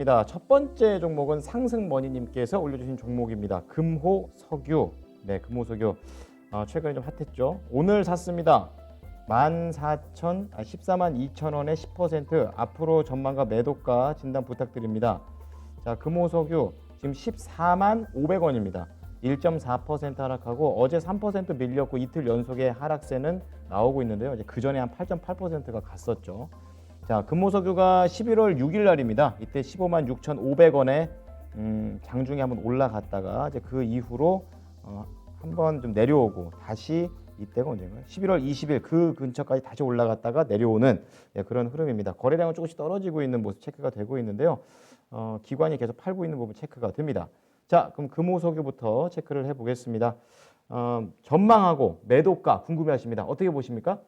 입니다. 첫 번째 종목은 상승머니님께서 올려주신 종목입니다. 금호석유. 네, 금호석유. 최근에 좀 핫했죠. 오늘 샀습니다. 14만 2천 원에 10%. 앞으로 전망과 매도가 진단 부탁드립니다. 자, 금호석유 지금 14만 500원입니다. 1.4% 하락하고 어제 3% 밀렸고 이틀 연속의 하락세는 나오고 있는데요. 이제 그 전에 한 8.8%가 갔었죠. 자, 금호석유가 11월 6일 날입니다. 이때 15만 6,500원에 장중에 한번 올라갔다가 이제 그 이후로 한번 좀 내려오고 다시 이때가 언제인가요? 11월 20일 그 근처까지 다시 올라갔다가 내려오는 그런 흐름입니다. 거래량은 조금씩 떨어지고 있는 모습 체크가 되고 있는데요. 기관이 계속 팔고 있는 부분 체크가 됩니다. 자, 그럼 금호석유부터 체크를 해보겠습니다. 전망하고 매도가 궁금해하십니다. 어떻게 보십니까?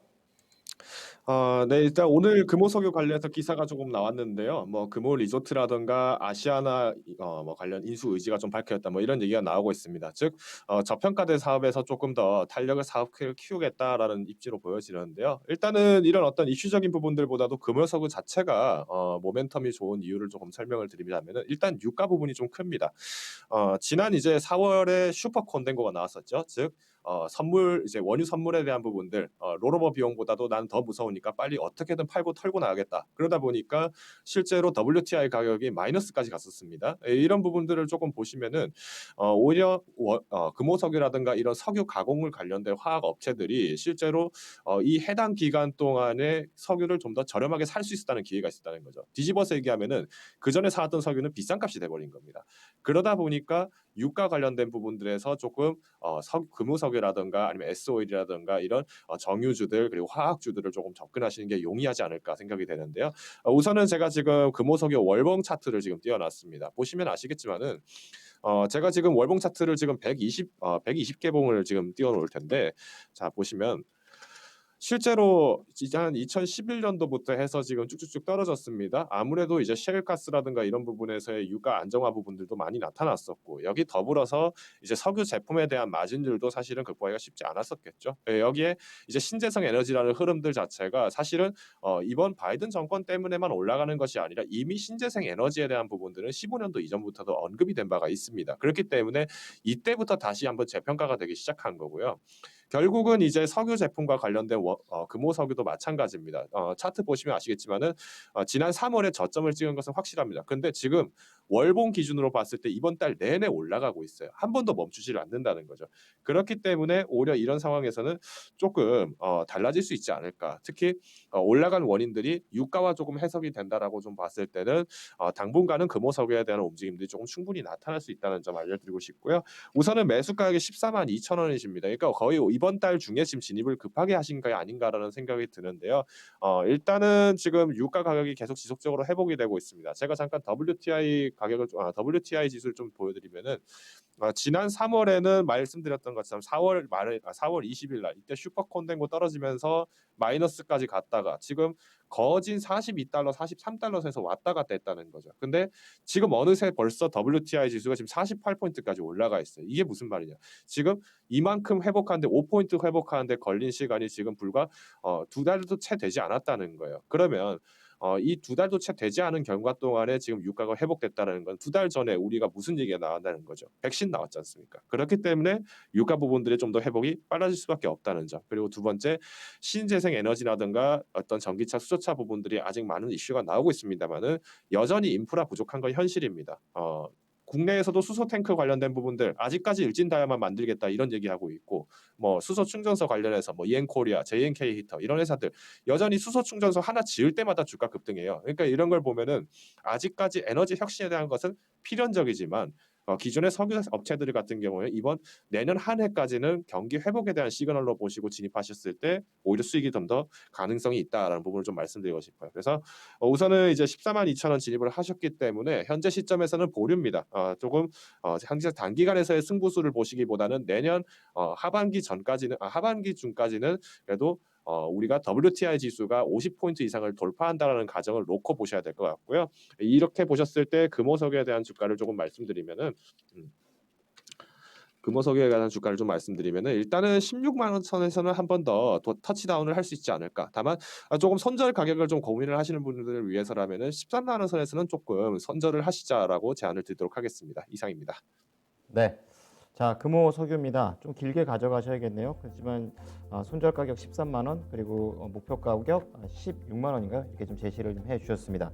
네, 일단 오늘 금호석유 관련해서 기사가 조금 나왔는데요. 뭐 금호 리조트라든가 아시아나 뭐 관련 인수 의지가 좀 밝혀졌다, 뭐 이런 얘기가 나오고 있습니다. 즉, 저평가된 사업에서 조금 더 탄력을 사업을 키우겠다라는 입지로 보여지는데요. 일단은 이런 어떤 이슈적인 부분들보다도 금호석유 자체가 모멘텀이 좋은 이유를 조금 설명을 드리자면은 일단 유가 부분이 좀 큽니다. 지난 이제 4월에 슈퍼 컨덴거가 나왔었죠. 즉, 선물 이제 원유 선물에 대한 부분들, 롤오버 비용보다도 난 더 무서우니까 빨리 어떻게든 팔고 털고 나가겠다. 그러다 보니까 실제로 WTI 가격이 마이너스까지 갔었습니다. 이런 부분들을 조금 보시면은 오히려 금호석유라든가 이런 석유 가공을 관련된 화학 업체들이 실제로 이 해당 기간 동안에 석유를 좀 더 저렴하게 살 수 있었다는 기회가 있었다는 거죠. 뒤집어서 얘기하면은 그 전에 사왔던 석유는 비싼 값이 돼버린 겁니다. 그러다 보니까 유가 관련된 부분들에서 조금 금호석유라든가 아니면 S오일이라든가 이런 정유주들 그리고 화학주들을 조금 접근하시는 게 용이하지 않을까 생각이 되는데요. 우선은 제가 지금 금호석유 월봉 차트를 지금 띄워놨습니다. 보시면 아시겠지만은 제가 지금 월봉 차트를 지금 120개봉을 지금 띄워놓을 텐데, 자 보시면 실제로 이제 한 2011년도부터 해서 지금 쭉쭉쭉 떨어졌습니다. 아무래도 이제 셰일가스라든가 이런 부분에서의 유가 안정화 부분들도 많이 나타났었고, 여기 더불어서 이제 석유 제품에 대한 마진율도 사실은 극복하기가 쉽지 않았었겠죠. 여기에 이제 신재생 에너지라는 흐름들 자체가 사실은 이번 바이든 정권 때문에만 올라가는 것이 아니라 이미 신재생 에너지에 대한 부분들은 15년도 이전부터도 언급이 된 바가 있습니다. 그렇기 때문에 이때부터 다시 한번 재평가가 되기 시작한 거고요. 결국은 이제 석유 제품과 관련된 금호 석유도 마찬가지입니다. 차트 보시면 아시겠지만은 지난 3월에 저점을 찍은 것은 확실합니다. 근데 지금 월봉 기준으로 봤을 때 이번 달 내내 올라가고 있어요. 한 번도 멈추지를 않는다는 거죠. 그렇기 때문에 오히려 이런 상황에서는 조금 달라질 수 있지 않을까. 특히 올라간 원인들이 유가와 조금 해석이 된다라고 좀 봤을 때는 당분간은 금호 석유에 대한 움직임들이 조금 충분히 나타날 수 있다는 점 알려드리고 싶고요. 우선은 매수 가격이 14만 2천 원이십니다. 그러니까 거의 이번 달 중에 지금 진입을 급하게 하신 거 아닌가라는 생각이 드는데요. 일단은 지금 유가 가격이 계속 지속적으로 회복이 되고 있습니다. 제가 잠깐 WTI 지수를 좀 보여드리면은 지난 3월에는 말씀드렸던 것처럼 4월 말에 4월 20일 날 이때 슈퍼 콘덴고 떨어지면서 마이너스까지 갔다가 지금 거진 42달러, 43달러에서 왔다 갔다 했다는 거죠. 근데 지금 어느새 벌써 WTI 지수가 지금 48포인트까지 올라가 있어요. 이게 무슨 말이냐? 지금 이만큼 회복하는데 5포인트 회복하는데 걸린 시간이 지금 불과 두 달도 채 되지 않았다는 거예요. 그러면 이 두 달도 채 되지 않은 경과 동안에 지금 유가가 회복됐다는 건 두 달 전에 우리가 무슨 얘기가 나왔다는 거죠. 백신 나왔지 않습니까? 그렇기 때문에 유가 부분들이 좀 더 회복이 빨라질 수밖에 없다는 점. 그리고 두 번째, 신재생 에너지라든가 어떤 전기차, 수소차 부분들이 아직 많은 이슈가 나오고 있습니다만은 여전히 인프라 부족한 건 현실입니다. 국내에서도 수소 탱크 관련된 부분들 아직까지 일진다야만 만들겠다 이런 얘기하고 있고, 뭐 수소 충전소 관련해서 뭐 이엔코리아, JNK 히터 이런 회사들 여전히 수소 충전소 하나 지을 때마다 주가 급등해요. 그러니까 이런 걸 보면은 아직까지 에너지 혁신에 대한 것은 필연적이지만 기존의 석유 업체들 같은 경우에 이번 내년 한 해까지는 경기 회복에 대한 시그널로 보시고 진입하셨을 때 오히려 수익이 좀 더 가능성이 있다라는 부분을 좀 말씀드리고 싶어요. 그래서 우선은 이제 14만 2천 원 진입을 하셨기 때문에 현재 시점에서는 보류입니다. 조금 현재 단기간에서의 승부수를 보시기보다는 내년 하반기 중까지는 그래도 우리가 WTI 지수가 50포인트 이상을 돌파한다라는 가정을 놓고 보셔야 될 것 같고요. 이렇게 보셨을 때 금호석유에 대한 주가를 조금 말씀드리면은 음, 금호석유에 관한 주가를 좀 말씀드리면은 일단은 16만 원 선에서는 한 번 더 터치다운을 할 수 있지 않을까. 다만 조금 선절 가격을 좀 고민을 하시는 분들을 위해서라면은 13만 원 선에서는 조금 선절을 하시자라고 제안을 드리도록 하겠습니다. 이상입니다. 네. 자, 금호 석유입니다. 좀 길게 가져가셔야겠네요. 그렇지만 손절 가격 13만 원 그리고 목표 가격 16만 원인가요? 이렇게 좀 제시를 좀 해주셨습니다.